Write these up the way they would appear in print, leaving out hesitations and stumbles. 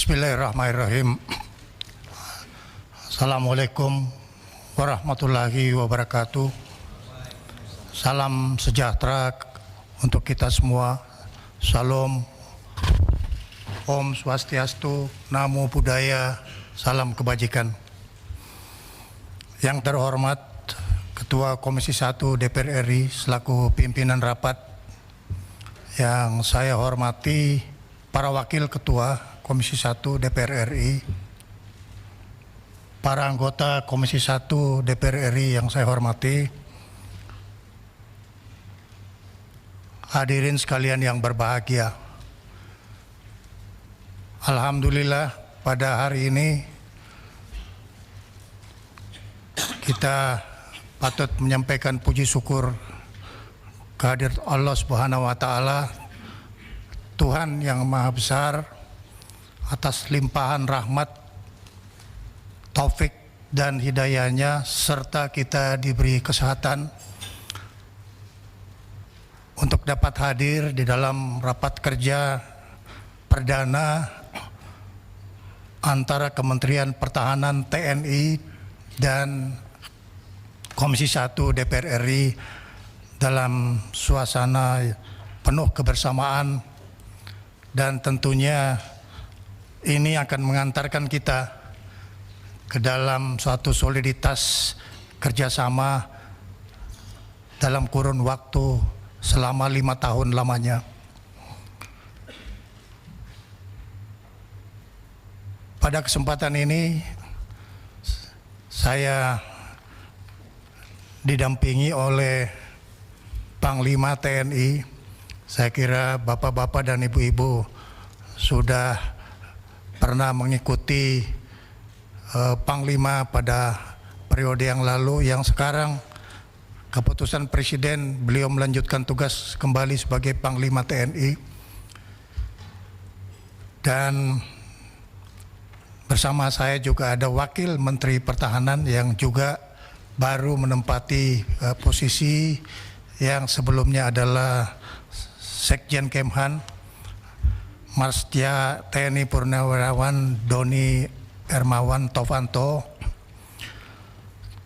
Bismillahirrahmanirrahim. Assalamualaikum warahmatullahi wabarakatuh. Salam sejahtera untuk kita semua. Salam, Om Swastiastu, Namo Buddhaya, salam kebajikan. Yang terhormat Ketua Komisi 1 DPR RI selaku pimpinan rapat, yang saya hormati para wakil Ketua Komisi 1 DPR RI, para anggota Komisi 1 DPR RI yang saya hormati, hadirin sekalian yang berbahagia. Alhamdulillah pada hari ini kita patut menyampaikan puji syukur kehadirat Allah Subhanahu wa Ta'ala, Tuhan yang Maha Besar, atas limpahan rahmat, taufik dan hidayahnya, serta kita diberi kesehatan untuk dapat hadir di dalam rapat kerja perdana antara Kementerian Pertahanan TNI dan Komisi 1 DPR RI dalam suasana penuh kebersamaan, dan tentunya ini akan mengantarkan kita ke dalam suatu soliditas kerjasama dalam kurun waktu selama 5 tahun lamanya. Pada kesempatan ini saya didampingi oleh Panglima TNI. Saya kira bapak-bapak dan ibu-ibu sudah pernah mengikuti Panglima pada periode yang lalu, yang sekarang keputusan Presiden beliau melanjutkan tugas kembali sebagai Panglima TNI. Dan bersama saya juga ada Wakil Menteri Pertahanan yang juga baru menempati posisi yang sebelumnya adalah Sekjen Kemhan, Marsdia TNI Purnawirawan Doni Hermawan Tovanto,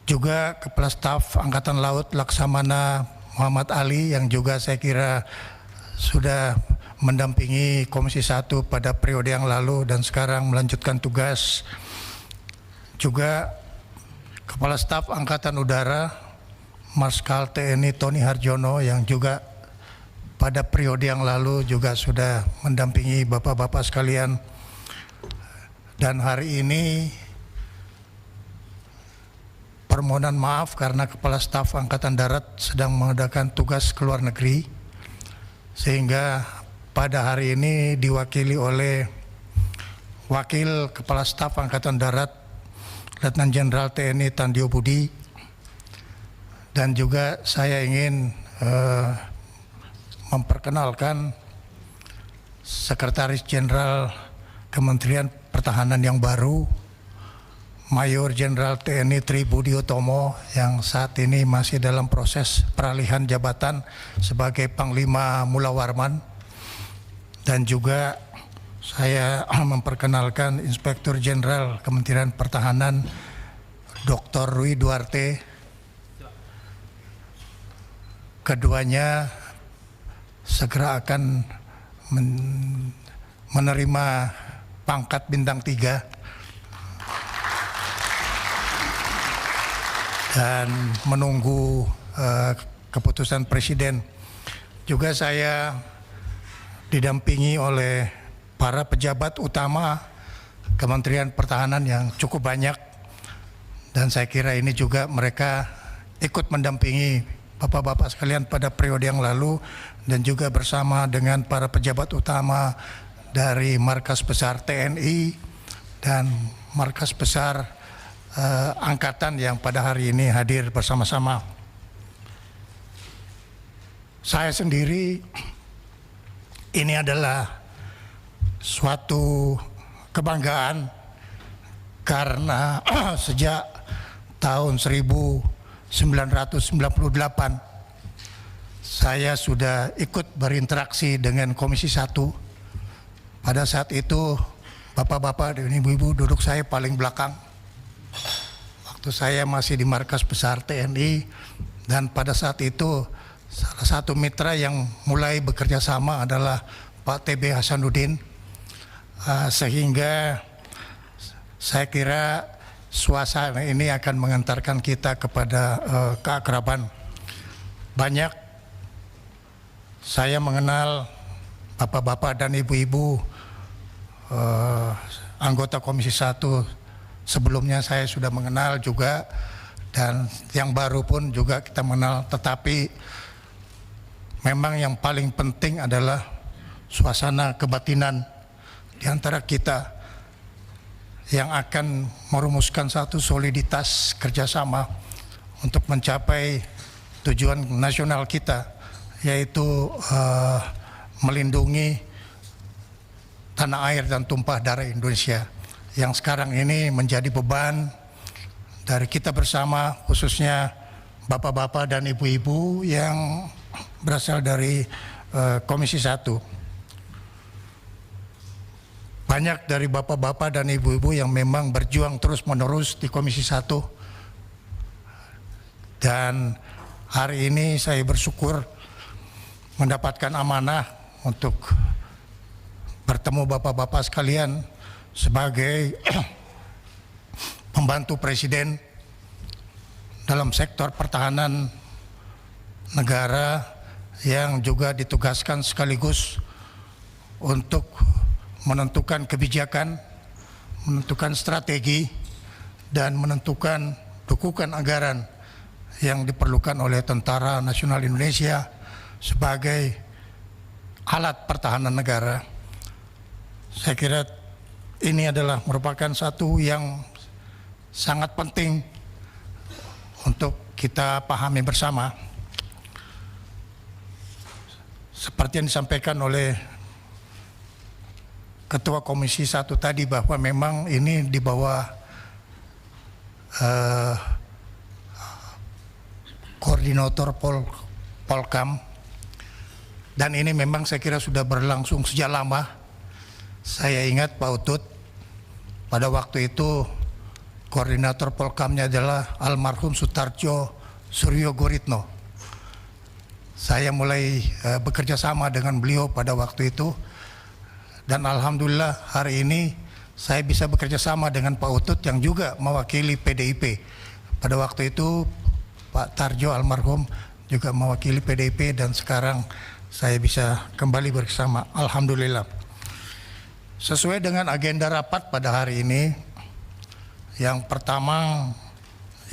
juga Kepala Staf Angkatan Laut Laksamana Muhammad Ali yang juga saya kira sudah mendampingi Komisi 1 pada periode yang lalu dan sekarang melanjutkan tugas, juga Kepala Staf Angkatan Udara Marskal TNI Tony Harjono yang juga pada periode yang lalu juga sudah mendampingi bapak-bapak sekalian. Dan hari ini permohonan maaf karena Kepala Staf Angkatan Darat sedang mengadakan tugas ke luar negeri, sehingga pada hari ini diwakili oleh Wakil Kepala Staf Angkatan Darat Letnan Jenderal TNI Tandio Budi, dan juga saya ingin memperkenalkan Sekretaris Jenderal Kementerian Pertahanan yang baru, Mayor Jenderal TNI Tri Budi Utomo, yang saat ini masih dalam proses peralihan jabatan sebagai Panglima Mula Warman. Dan juga saya memperkenalkan Inspektur Jenderal Kementerian Pertahanan Dr. Rui Duarte. Keduanya segera akan menerima pangkat bintang 3 dan menunggu keputusan Presiden. Juga saya didampingi oleh para pejabat utama Kementerian Pertahanan yang cukup banyak, dan saya kira ini juga mereka ikut mendampingi bapak-bapak sekalian pada periode yang lalu, dan juga bersama dengan para pejabat utama dari Markas Besar TNI dan Markas Besar Angkatan yang pada hari ini hadir bersama-sama. Saya sendiri, ini adalah suatu kebanggaan karena sejak tahun 1998 saya sudah ikut berinteraksi dengan Komisi 1. Pada saat itu Bapak-bapak dan ibu-ibu, duduk saya paling belakang. Waktu saya masih di markas besar TNI, dan pada saat itu salah satu mitra yang mulai bekerja sama adalah Pak TB Hasanuddin, sehingga saya kira suasana ini akan mengantarkan kita kepada keakraban. Banyak saya mengenal bapak-bapak dan ibu-ibu anggota Komisi 1 sebelumnya, saya sudah mengenal juga, dan yang baru pun juga kita mengenal, tetapi memang yang paling penting adalah suasana kebatinan di antara kita yang akan merumuskan satu soliditas kerjasama untuk mencapai tujuan nasional kita, yaitu melindungi tanah air dan tumpah darah Indonesia yang sekarang ini menjadi beban dari kita bersama, khususnya bapak-bapak dan ibu-ibu yang berasal dari Komisi 1. Banyak dari bapak-bapak dan ibu-ibu yang memang berjuang terus-menerus di Komisi 1, dan hari ini saya bersyukur mendapatkan amanah untuk bertemu bapak-bapak sekalian sebagai pembantu presiden dalam sektor pertahanan negara, yang juga ditugaskan sekaligus untuk menentukan kebijakan, menentukan strategi, dan menentukan dukungan anggaran yang diperlukan oleh Tentara Nasional Indonesia sebagai alat pertahanan negara. Saya kira ini adalah merupakan satu yang sangat penting untuk kita pahami bersama. Seperti yang disampaikan oleh Ketua Komisi 1 tadi, bahwa memang ini di bawah koordinator Polkam, dan ini memang saya kira sudah berlangsung sejak lama. Saya ingat Pak Utut, pada waktu itu koordinator Polkamnya adalah almarhum Sutarjo Suryo Guritno. Saya mulai bekerja sama dengan beliau pada waktu itu, dan alhamdulillah hari ini saya bisa bekerja sama dengan Pak Utut yang juga mewakili PDIP. Pada waktu itu Pak Tarjo almarhum juga mewakili PDIP, dan sekarang saya bisa kembali bersama, alhamdulillah. Sesuai dengan agenda rapat pada hari ini, yang pertama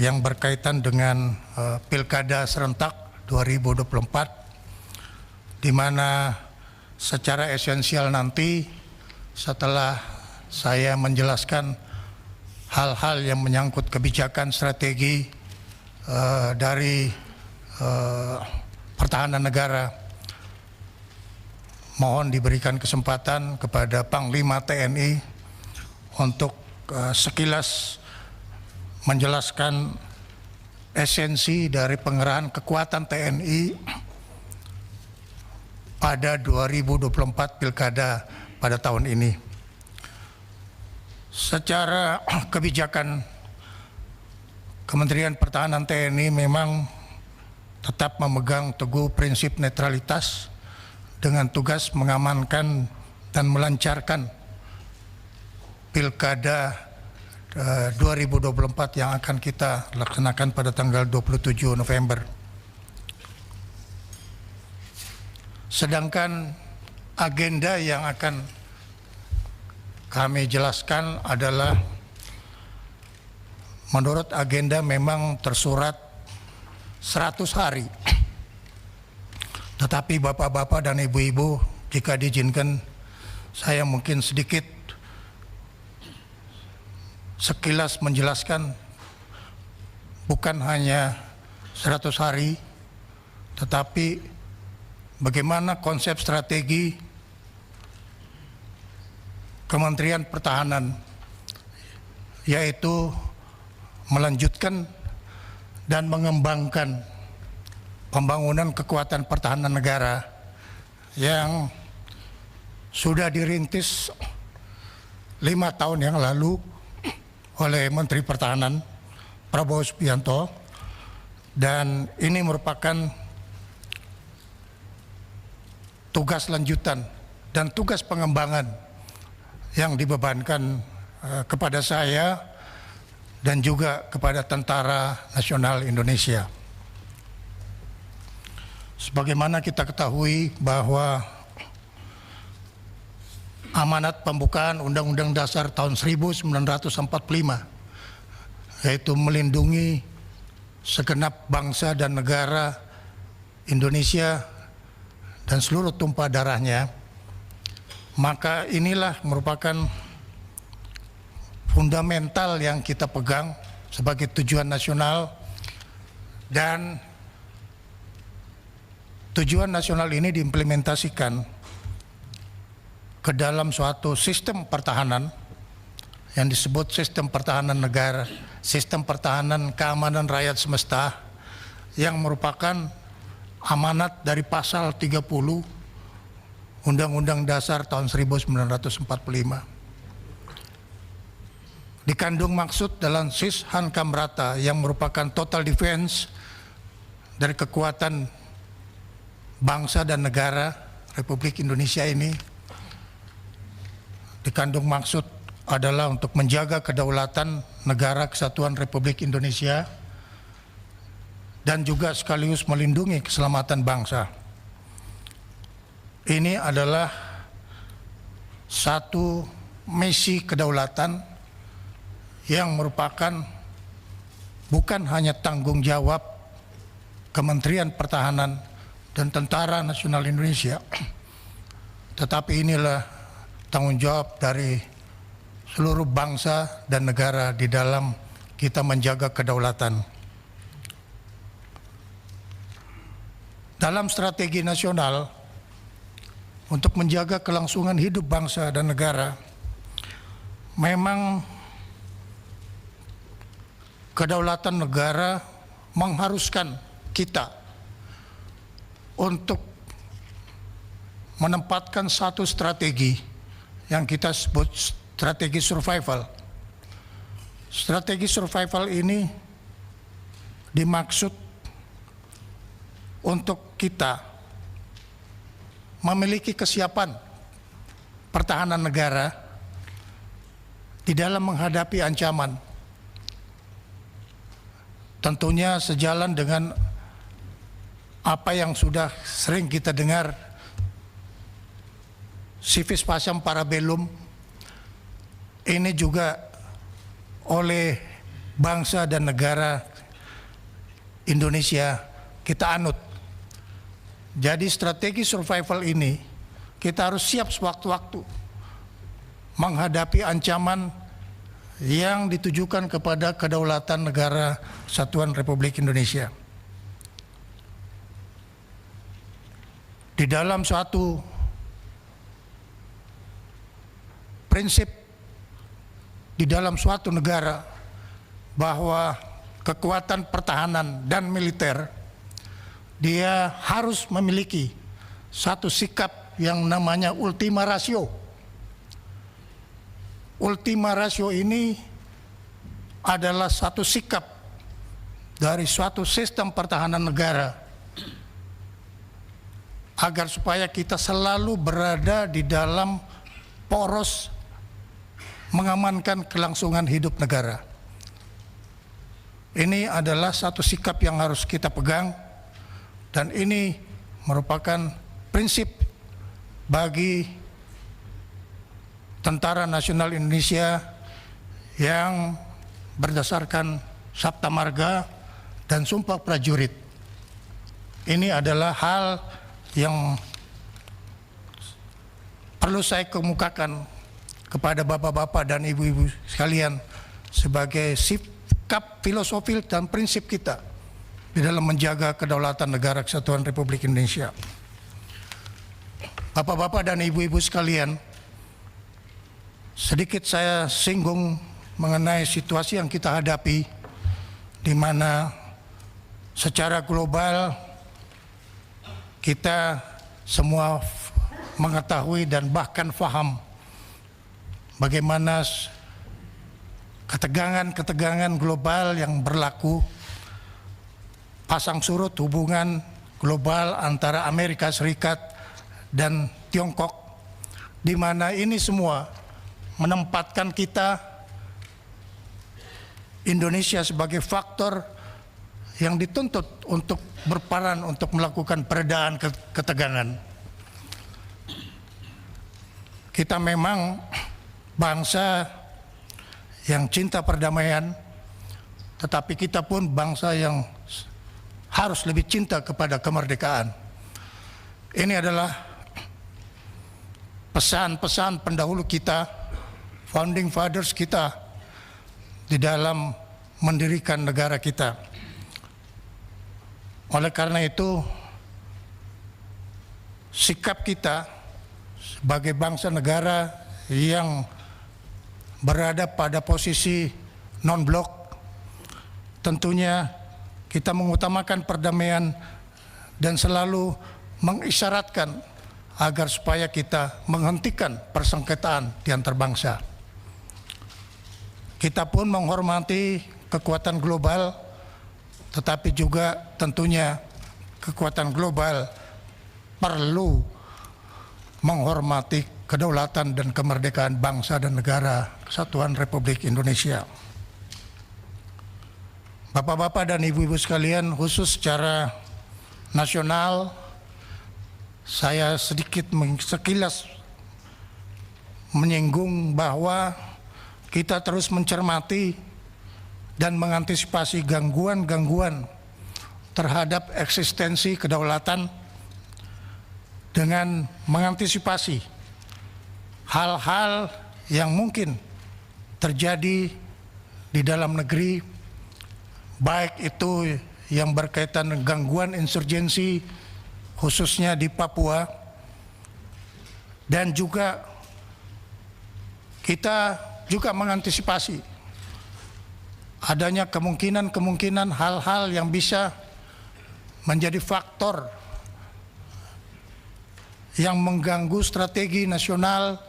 yang berkaitan dengan Pilkada serentak 2024, di mana secara esensial nanti setelah saya menjelaskan hal-hal yang menyangkut kebijakan strategi dari pertahanan negara, mohon diberikan kesempatan kepada Panglima TNI untuk sekilas menjelaskan esensi dari pengerahan kekuatan TNI pada 2024 Pilkada pada tahun ini. Secara kebijakan, Kementerian Pertahanan TNI memang tetap memegang teguh prinsip netralitas dengan tugas mengamankan dan melancarkan Pilkada 2024 yang akan kita laksanakan pada tanggal 27 November. Sedangkan agenda yang akan kami jelaskan adalah, menurut agenda memang tersurat 100 hari. Tetapi bapak-bapak dan ibu-ibu, jika diizinkan saya mungkin sedikit sekilas menjelaskan, bukan hanya 100 hari, tetapi bagaimana konsep strategi Kementerian Pertahanan, yaitu melanjutkan dan mengembangkan pembangunan kekuatan pertahanan negara yang sudah dirintis 5 tahun yang lalu oleh Menteri Pertahanan Prabowo Subianto, dan ini merupakan tugas lanjutan dan tugas pengembangan yang dibebankan kepada saya dan juga kepada Tentara Nasional Indonesia. Sebagaimana kita ketahui bahwa amanat pembukaan Undang-Undang Dasar tahun 1945, yaitu melindungi segenap bangsa dan negara Indonesia dan seluruh tumpah darahnya, maka inilah merupakan fundamental yang kita pegang sebagai tujuan nasional, dan tujuan nasional ini diimplementasikan ke dalam suatu sistem pertahanan yang disebut sistem pertahanan negara, sistem pertahanan keamanan rakyat semesta, yang merupakan amanat dari pasal 30 Undang-Undang Dasar tahun 1945. Dikandung maksud dalam Sis Hankam Rata yang merupakan total defense dari kekuatan bangsa dan negara Republik Indonesia ini. Dikandung maksud adalah untuk menjaga kedaulatan negara kesatuan Republik Indonesia dan juga sekaligus melindungi keselamatan bangsa. Ini adalah satu misi kedaulatan yang merupakan bukan hanya tanggung jawab Kementerian Pertahanan dan Tentara Nasional Indonesia, tetapi inilah tanggung jawab dari seluruh bangsa dan negara di dalam kita menjaga kedaulatan. Dalam strategi nasional untuk menjaga kelangsungan hidup bangsa dan negara, memang kedaulatan negara mengharuskan kita untuk menempatkan satu strategi yang kita sebut strategi survival. Strategi survival ini dimaksud untuk kita memiliki kesiapan pertahanan negara di dalam menghadapi ancaman. Tentunya sejalan dengan apa yang sudah sering kita dengar, civis pacem para bellum, ini juga oleh bangsa dan negara Indonesia kita anut. Jadi strategi survival ini kita harus siap sewaktu-waktu menghadapi ancaman yang ditujukan kepada kedaulatan negara Kesatuan Republik Indonesia. Di dalam suatu prinsip di dalam suatu negara bahwa kekuatan pertahanan dan militer dia harus memiliki satu sikap yang namanya ultima ratio. Ultima ratio ini adalah satu sikap dari suatu sistem pertahanan negara agar supaya kita selalu berada di dalam poros mengamankan kelangsungan hidup negara. Ini adalah satu sikap yang harus kita pegang, dan ini merupakan prinsip bagi Tentara Nasional Indonesia yang berdasarkan Sabta Marga dan Sumpah Prajurit. Ini adalah hal yang perlu saya kemukakan kepada bapak-bapak dan ibu-ibu sekalian sebagai sikap filosofi dan prinsip kita di dalam menjaga kedaulatan negara Kesatuan Republik Indonesia. Bapak-bapak dan ibu-ibu sekalian, sedikit saya singgung mengenai situasi yang kita hadapi, di mana secara global kita semua mengetahui dan bahkan paham bagaimana ketegangan-ketegangan global yang berlaku, pasang surut hubungan global antara Amerika Serikat dan Tiongkok, di mana ini semua menempatkan kita Indonesia sebagai faktor yang dituntut untuk berperan untuk melakukan peredaan ketegangan. Kita memang bangsa yang cinta perdamaian, tetapi kita pun bangsa yang harus lebih cinta kepada kemerdekaan. Ini adalah pesan-pesan pendahulu kita, founding fathers kita, di dalam mendirikan negara kita. Oleh karena itu, sikap kita sebagai bangsa negara yang berada pada posisi non-blok, tentunya kita mengutamakan perdamaian dan selalu mengisyaratkan agar supaya kita menghentikan persengketaan di antar bangsa. Kita pun menghormati kekuatan global, tetapi juga tentunya kekuatan global perlu menghormati kedaulatan dan kemerdekaan bangsa dan negara Kesatuan Republik Indonesia. Bapak-bapak dan ibu-ibu sekalian, khusus secara nasional, saya sedikit sekilas menyinggung bahwa kita terus mencermati dan mengantisipasi gangguan-gangguan terhadap eksistensi kedaulatan dengan mengantisipasi hal-hal yang mungkin terjadi di dalam negeri, baik itu yang berkaitan dengan gangguan insurgensi khususnya di Papua, dan juga kita juga mengantisipasi adanya kemungkinan hal-hal yang bisa menjadi faktor yang mengganggu strategi nasional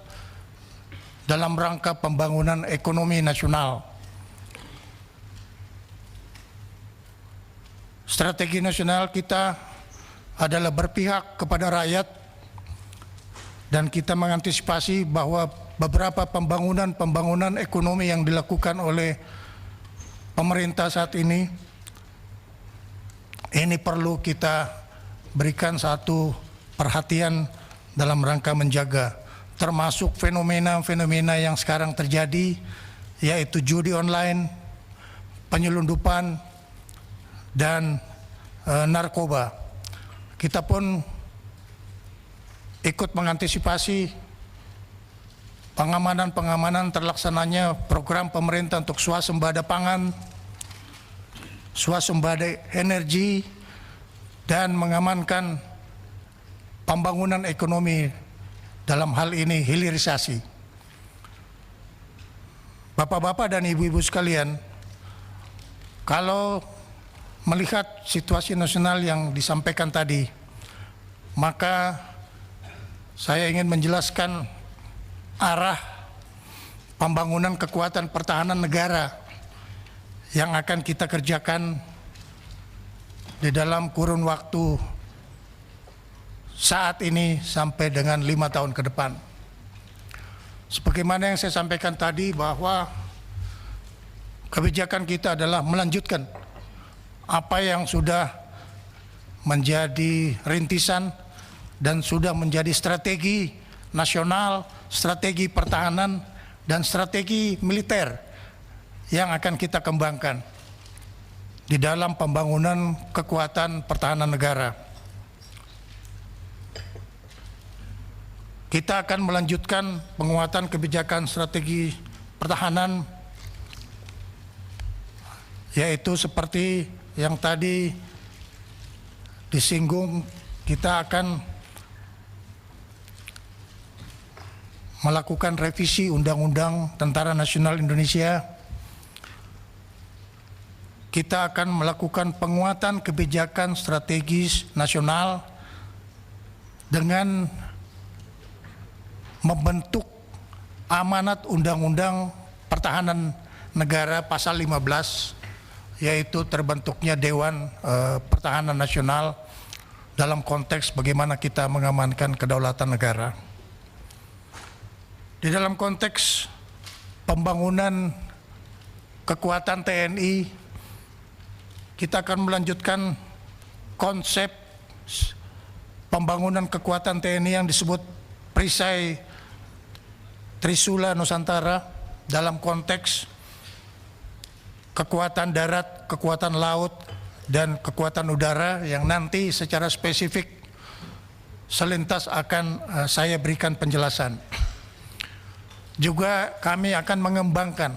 dalam rangka pembangunan ekonomi nasional. Strategi nasional kita adalah berpihak kepada rakyat, dan kita mengantisipasi bahwa beberapa pembangunan ekonomi yang dilakukan oleh pemerintah saat ini perlu kita berikan satu perhatian dalam rangka menjaga, termasuk fenomena-fenomena yang sekarang terjadi, yaitu judi online, penyelundupan, dan narkoba. Kita pun ikut mengantisipasi pengamanan terlaksananya program pemerintah untuk swasembada pangan, swasembada energi, dan mengamankan pembangunan ekonomi, dalam hal ini hilirisasi. Bapak-bapak dan ibu-ibu sekalian, kalau melihat situasi nasional yang disampaikan tadi, maka saya ingin menjelaskan arah pembangunan kekuatan pertahanan negara yang akan kita kerjakan di dalam kurun waktu saat ini sampai dengan 5 tahun ke depan. Sebagaimana yang saya sampaikan tadi, bahwa kebijakan kita adalah melanjutkan apa yang sudah menjadi rintisan dan sudah menjadi strategi nasional, strategi pertahanan, dan strategi militer yang akan kita kembangkan di dalam pembangunan kekuatan pertahanan negara. Kita akan melanjutkan penguatan kebijakan strategi pertahanan, yaitu seperti yang tadi disinggung, kita akan melakukan revisi Undang-Undang Tentara Nasional Indonesia. Kita akan melakukan penguatan kebijakan strategis nasional dengan membentuk amanat Undang-Undang Pertahanan Negara pasal 15, yaitu terbentuknya Dewan Pertahanan Nasional dalam konteks bagaimana kita mengamankan kedaulatan negara. Di dalam konteks pembangunan kekuatan TNI, kita akan melanjutkan konsep pembangunan kekuatan TNI yang disebut Perisai Trisula Nusantara dalam konteks kekuatan darat, kekuatan laut, dan kekuatan udara yang nanti secara spesifik selintas akan saya berikan penjelasan. Juga kami akan mengembangkan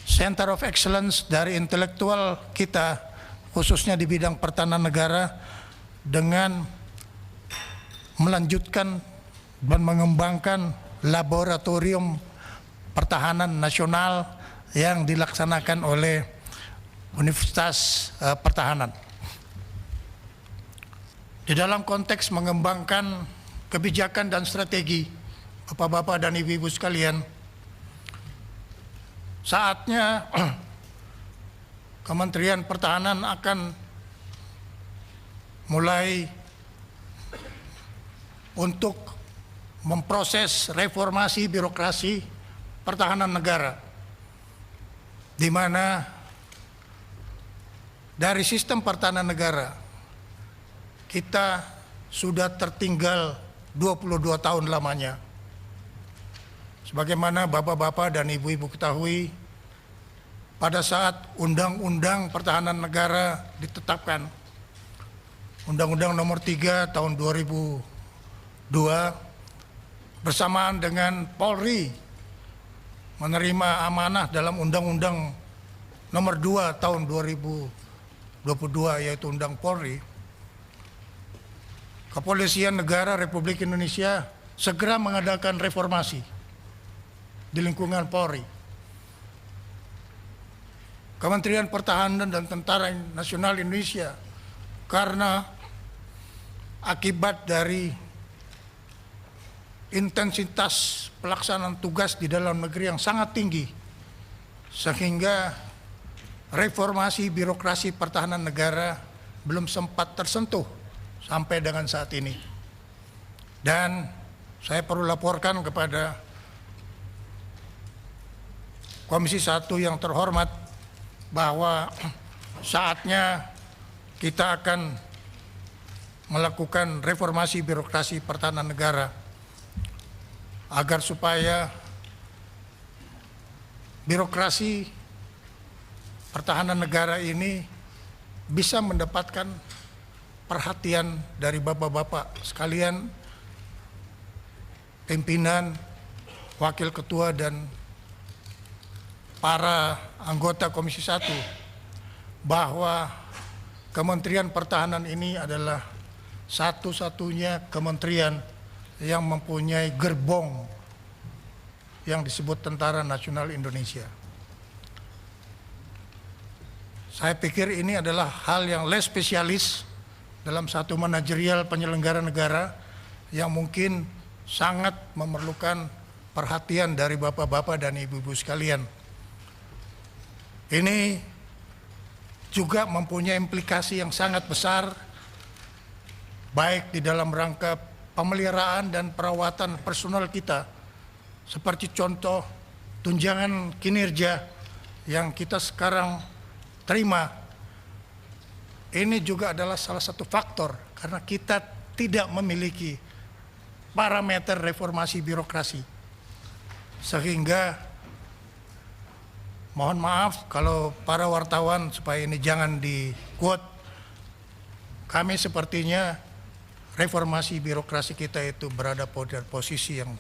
Center of Excellence dari intelektual kita, khususnya di bidang pertahanan negara, dengan melanjutkan dan mengembangkan laboratorium pertahanan nasional yang dilaksanakan oleh Universitas Pertahanan. Di dalam konteks mengembangkan kebijakan dan strategi, Bapak-bapak dan Ibu-ibu sekalian, saatnya Kementerian Pertahanan akan mulai untuk memproses reformasi birokrasi pertahanan negara, di mana dari sistem pertahanan negara kita sudah tertinggal 22 tahun lamanya. Sebagaimana bapak-bapak dan ibu-ibu ketahui, pada saat Undang-Undang Pertahanan Negara ditetapkan, Undang-Undang Nomor 3 Tahun 2002, bersamaan dengan Polri menerima amanah dalam Undang-Undang Nomor 2 Tahun 2022, yaitu Undang Polri, Kepolisian Negara Republik Indonesia segera mengadakan reformasi di lingkungan Polri. Kementerian Pertahanan dan Tentara Nasional Indonesia, karena akibat dari intensitas pelaksanaan tugas di dalam negeri yang sangat tinggi, sehingga reformasi birokrasi pertahanan negara belum sempat tersentuh sampai dengan saat ini. Dan saya perlu laporkan kepada Komisi 1 yang terhormat bahwa saatnya kita akan melakukan reformasi birokrasi pertahanan negara agar supaya birokrasi pertahanan negara ini bisa mendapatkan perhatian dari bapak-bapak sekalian, pimpinan, wakil ketua, dan para anggota Komisi 1, bahwa Kementerian Pertahanan ini adalah satu-satunya kementerian yang mempunyai gerbong yang disebut Tentara Nasional Indonesia. Saya pikir ini adalah hal yang less spesialis dalam satu manajerial penyelenggara negara yang mungkin sangat memerlukan perhatian dari bapak-bapak dan ibu-ibu sekalian. Ini juga mempunyai implikasi yang sangat besar, baik di dalam rangka pemeliharaan dan perawatan personal kita, seperti contoh tunjangan kinerja yang kita sekarang terima. Ini juga adalah salah satu faktor karena kita tidak memiliki parameter reformasi birokrasi, sehingga mohon maaf kalau para wartawan supaya ini jangan di-quote, kami sepertinya reformasi birokrasi kita itu berada pada posisi yang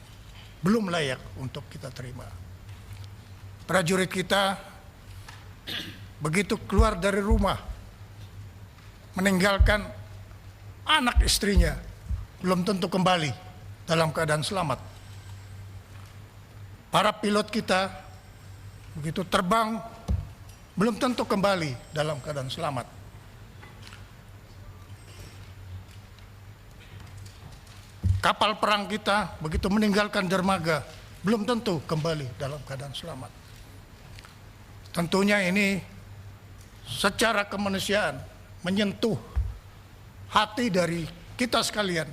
belum layak untuk kita terima. Prajurit kita begitu keluar dari rumah, meninggalkan anak istrinya, belum tentu kembali dalam keadaan selamat. Para pilot kita begitu terbang, belum tentu kembali dalam keadaan selamat. Kapal perang kita begitu meninggalkan dermaga, belum tentu kembali dalam keadaan selamat. Tentunya ini secara kemanusiaan menyentuh hati dari kita sekalian.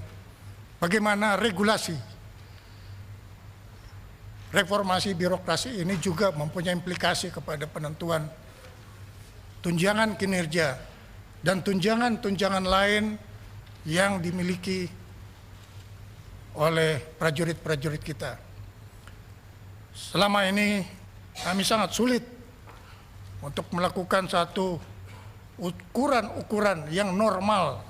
Bagaimana regulasi reformasi birokrasi ini juga mempunyai implikasi kepada penentuan tunjangan kinerja dan tunjangan-tunjangan lain yang dimiliki oleh prajurit-prajurit kita. Selama ini kami sangat sulit untuk melakukan satu ukuran-ukuran yang normal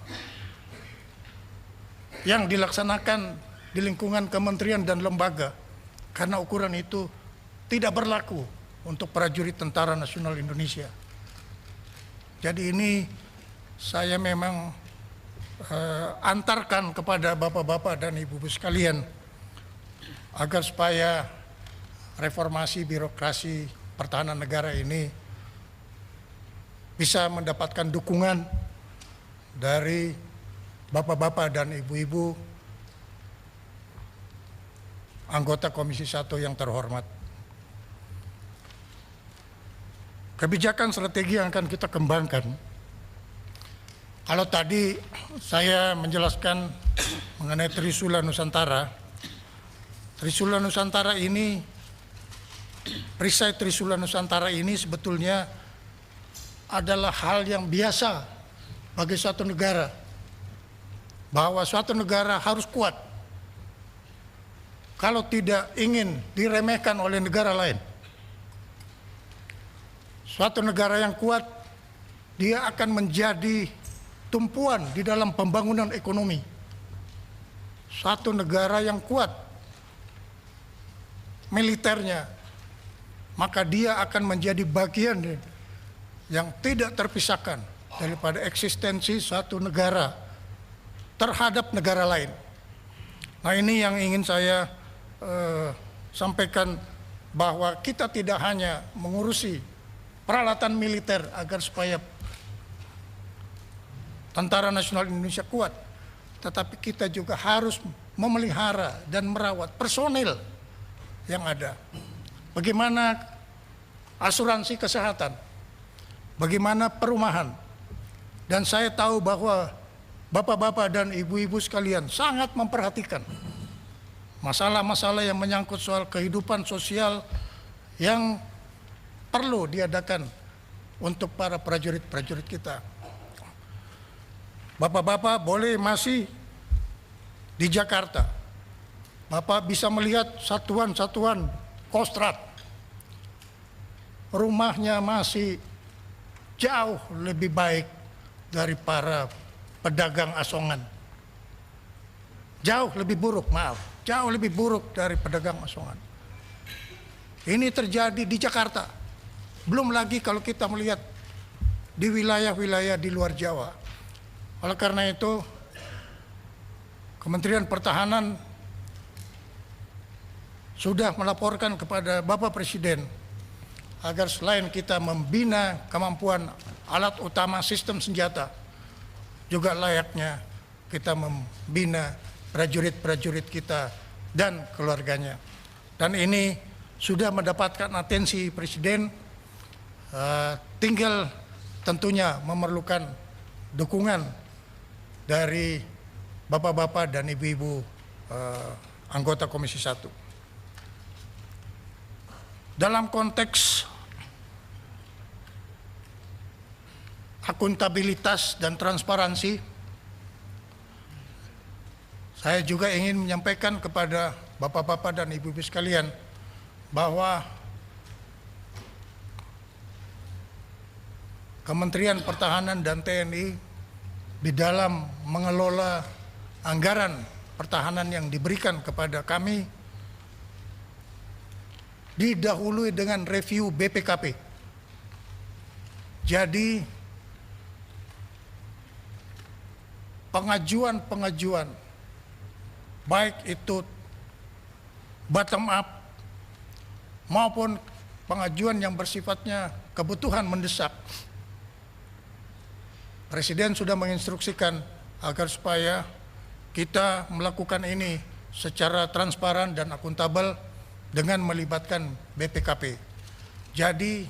yang dilaksanakan di lingkungan kementerian dan lembaga, karena ukuran itu tidak berlaku untuk prajurit Tentara Nasional Indonesia. Jadi ini saya memang antarkan kepada bapak-bapak dan ibu-ibu sekalian agar supaya reformasi birokrasi pertahanan negara ini bisa mendapatkan dukungan dari bapak-bapak dan ibu-ibu anggota Komisi 1 yang terhormat. Kebijakan strategi yang akan kita kembangkan, kalau tadi saya menjelaskan mengenai Trisula Nusantara, Trisula Nusantara ini, perisai Trisula Nusantara ini sebetulnya adalah hal yang biasa bagi suatu negara, bahwa suatu negara harus kuat kalau tidak ingin diremehkan oleh negara lain. Suatu negara yang kuat, dia akan menjadi tumpuan di dalam pembangunan ekonomi. Suatu negara yang kuat militernya, maka dia akan menjadi bagian yang tidak terpisahkan daripada eksistensi suatu negara terhadap negara lain. Nah, ini yang ingin saya sampaikan, bahwa kita tidak hanya mengurusi peralatan militer agar supaya Tentara Nasional Indonesia kuat, tetapi kita juga harus memelihara dan merawat personil yang ada. Bagaimana asuransi kesehatan, bagaimana perumahan. Dan saya tahu bahwa bapak-bapak dan ibu-ibu sekalian sangat memperhatikan masalah-masalah yang menyangkut soal kehidupan sosial yang perlu diadakan untuk para prajurit-prajurit kita. Bapak-bapak boleh masih di Jakarta, Bapak bisa melihat satuan-satuan Kostrad, rumahnya masih jauh lebih baik dari para pedagang asongan. Jauh lebih buruk, jauh lebih buruk dari pedagang asongan. Ini terjadi di Jakarta. Belum lagi kalau kita melihat di wilayah-wilayah di luar Jawa. Oleh karena itu, Kementerian Pertahanan sudah melaporkan kepada Bapak Presiden agar selain kita membina kemampuan alat utama sistem senjata, juga layaknya kita membina prajurit-prajurit kita dan keluarganya. Dan ini sudah mendapatkan atensi Presiden, tinggal tentunya memerlukan dukungan dari bapak-bapak dan ibu-ibu anggota Komisi 1. Dalam konteks akuntabilitas dan transparansi, saya juga ingin menyampaikan kepada bapak-bapak dan ibu-ibu sekalian bahwa Kementerian Pertahanan dan TNI di dalam mengelola anggaran pertahanan yang diberikan kepada kami didahului dengan review BPKP. Jadi pengajuan-pengajuan, baik itu bottom up maupun pengajuan yang bersifatnya kebutuhan mendesak, Presiden sudah menginstruksikan agar supaya kita melakukan ini secara transparan dan akuntabel dengan melibatkan BPKP. Jadi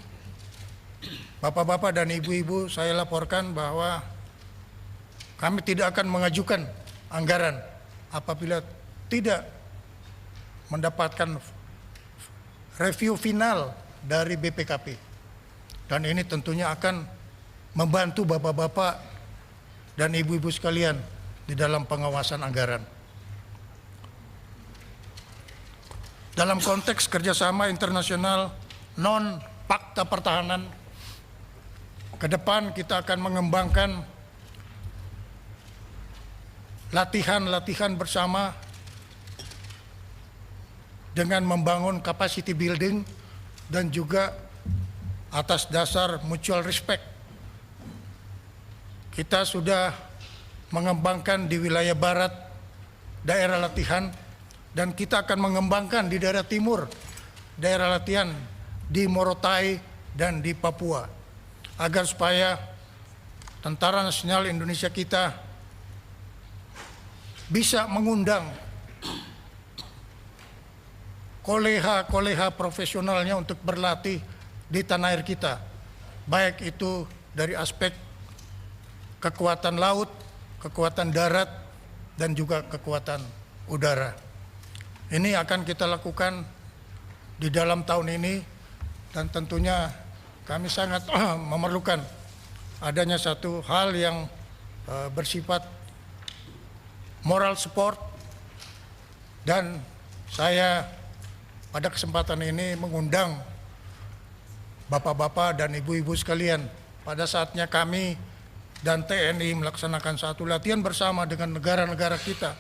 Bapak-bapak dan Ibu-ibu, saya laporkan bahwa kami tidak akan mengajukan anggaran apabila tidak mendapatkan review final dari BPKP. Dan ini tentunya akan membantu Bapak-bapak dan Ibu-ibu sekalian di dalam pengawasan anggaran. Dalam konteks kerjasama internasional non-fakta pertahanan, ke depan kita akan mengembangkan latihan-latihan bersama dengan membangun capacity building dan juga atas dasar mutual respect. Kita sudah mengembangkan di wilayah barat daerah latihan dan kita akan mengembangkan di daerah timur daerah latihan di Morotai dan di Papua, agar supaya Tentara Nasional Indonesia kita bisa mengundang koleha-koleha profesionalnya untuk berlatih di tanah air kita, baik itu dari aspek kekuatan laut, kekuatan darat, dan juga kekuatan udara. Ini akan kita lakukan di dalam tahun ini, dan tentunya kami sangat memerlukan adanya satu hal yang bersifat moral support, dan saya pada kesempatan ini mengundang bapak-bapak dan ibu-ibu sekalian, pada saatnya kami dan TNI melaksanakan satu latihan bersama dengan negara-negara kita,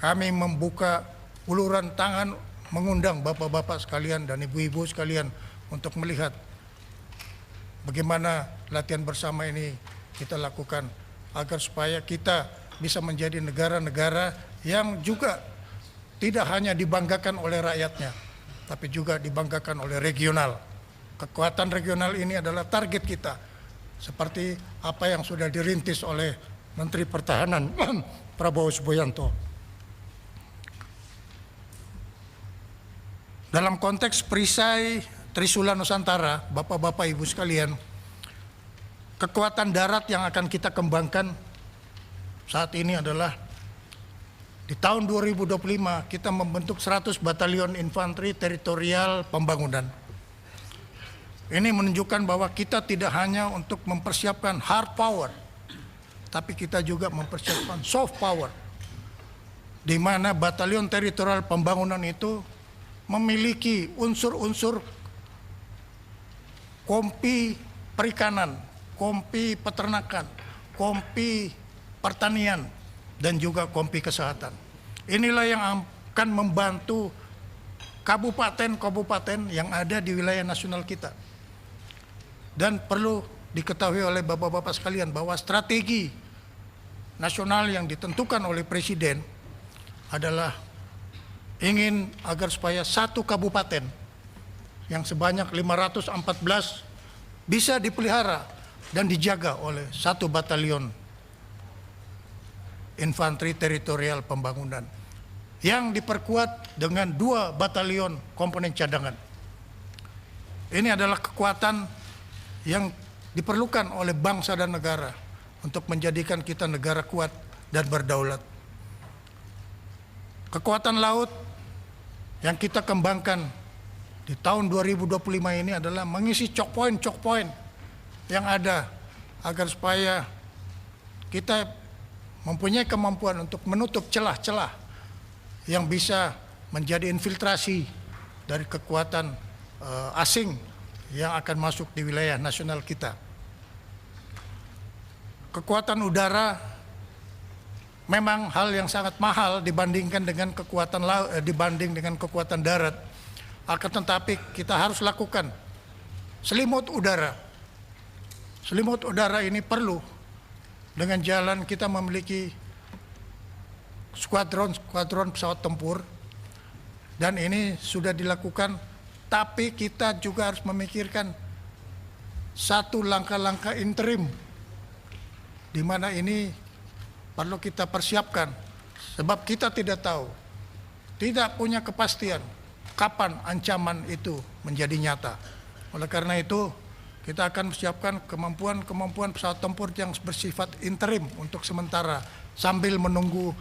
kami membuka uluran tangan mengundang bapak-bapak sekalian dan ibu-ibu sekalian untuk melihat bagaimana latihan bersama ini kita lakukan agar supaya kita bisa menjadi negara-negara yang juga tidak hanya dibanggakan oleh rakyatnya, tapi juga dibanggakan oleh regional. Kekuatan regional ini adalah target kita, seperti apa yang sudah dirintis oleh Menteri Pertahanan Prabowo Subianto. Dalam konteks perisai Trisula Nusantara, Bapak-bapak Ibu sekalian, kekuatan darat yang akan kita kembangkan saat ini adalah di tahun 2025 kita membentuk 100 batalion infanteri teritorial pembangunan. Ini menunjukkan bahwa kita tidak hanya untuk mempersiapkan hard power, tapi kita juga mempersiapkan soft power, di mana batalion teritorial pembangunan itu memiliki unsur-unsur kompi perikanan, kompi peternakan, kompi pertanian, dan juga kompi kesehatan. Inilah yang akan membantu kabupaten-kabupaten yang ada di wilayah nasional kita. Dan perlu diketahui oleh bapak-bapak sekalian bahwa strategi nasional yang ditentukan oleh Presiden adalah ingin agar supaya satu kabupaten yang sebanyak 514 bisa dipelihara dan dijaga oleh satu batalion infanteri teritorial pembangunan yang diperkuat dengan 2 batalion komponen cadangan. Ini adalah kekuatan yang diperlukan oleh bangsa dan negara untuk menjadikan kita negara kuat dan berdaulat. Kekuatan laut yang kita kembangkan di tahun 2025 ini adalah mengisi choke point yang ada agar supaya kita mempunyai kemampuan untuk menutup celah-celah yang bisa menjadi infiltrasi dari kekuatan asing yang akan masuk di wilayah nasional kita. Kekuatan udara memang hal yang sangat mahal dibandingkan dengan kekuatan kekuatan darat. Akan tetapi kita harus lakukan selimut udara. Selimut udara ini perlu. Dengan jalan kita memiliki skuadron pesawat tempur, dan ini sudah dilakukan, tapi kita juga harus memikirkan satu langkah-langkah interim di mana ini perlu kita persiapkan, sebab kita tidak tahu, tidak punya kepastian kapan ancaman itu menjadi nyata. Oleh karena itu, kita akan menyiapkan kemampuan pesawat tempur yang bersifat interim untuk sementara sambil menunggu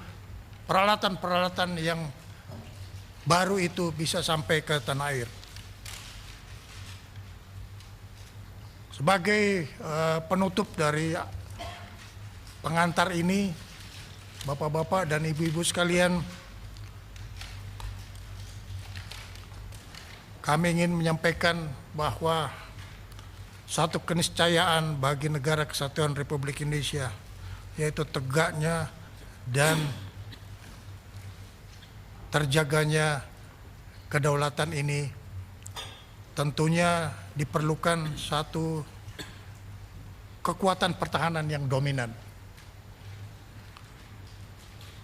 peralatan-peralatan yang baru itu bisa sampai ke tanah air. Sebagai penutup dari pengantar ini, Bapak-bapak dan Ibu-ibu sekalian, kami ingin menyampaikan bahwa satu keniscayaan bagi negara kesatuan Republik Indonesia, yaitu tegaknya dan terjaganya kedaulatan ini, tentunya diperlukan satu kekuatan pertahanan yang dominan.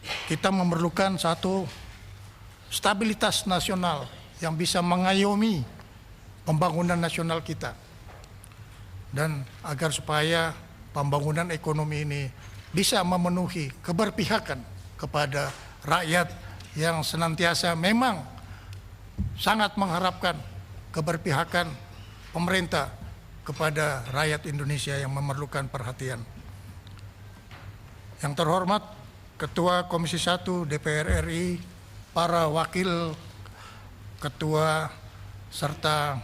Kita memerlukan satu stabilitas nasional yang bisa mengayomi pembangunan nasional kita. Dan agar supaya pembangunan ekonomi ini bisa memenuhi keberpihakan kepada rakyat yang senantiasa memang sangat mengharapkan keberpihakan pemerintah kepada rakyat Indonesia yang memerlukan perhatian. Yang terhormat Ketua Komisi 1 DPR RI, para wakil ketua, serta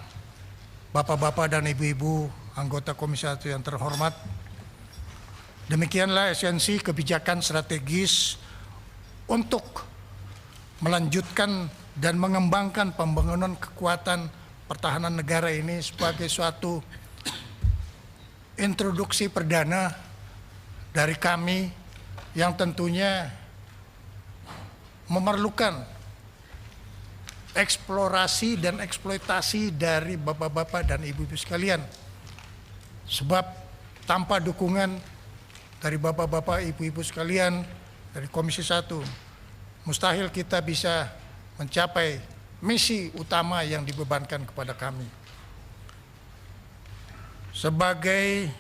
bapak-bapak dan ibu-ibu anggota Komisi 1 yang terhormat. Demikianlah esensi kebijakan strategis untuk melanjutkan dan mengembangkan pembangunan kekuatan pertahanan negara ini sebagai suatu introduksi perdana dari kami yang tentunya memerlukan eksplorasi dan eksploitasi dari bapak-bapak dan ibu-ibu sekalian. Sebab tanpa dukungan dari bapak-bapak, ibu-ibu sekalian dari Komisi 1, mustahil kita bisa mencapai misi utama yang dibebankan kepada kami. Sebagai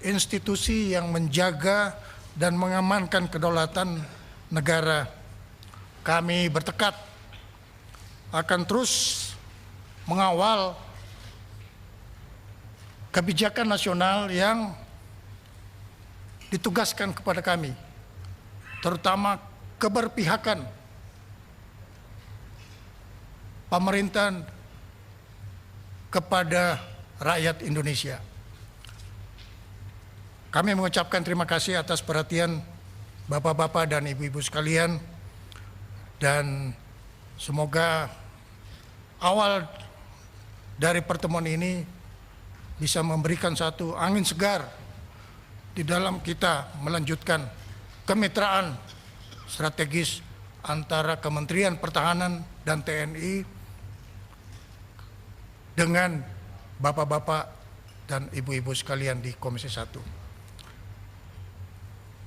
institusi yang menjaga dan mengamankan kedaulatan negara, kami bertekad akan terus mengawal kebijakan nasional yang ditugaskan kepada kami, terutama keberpihakan pemerintahan kepada rakyat Indonesia. Kami mengucapkan terima kasih atas perhatian bapak-bapak dan ibu-ibu sekalian, dan semoga awal dari pertemuan ini bisa memberikan satu angin segar di dalam kita melanjutkan kemitraan strategis antara Kementerian Pertahanan dan TNI dengan bapak-bapak dan ibu-ibu sekalian di Komisi 1.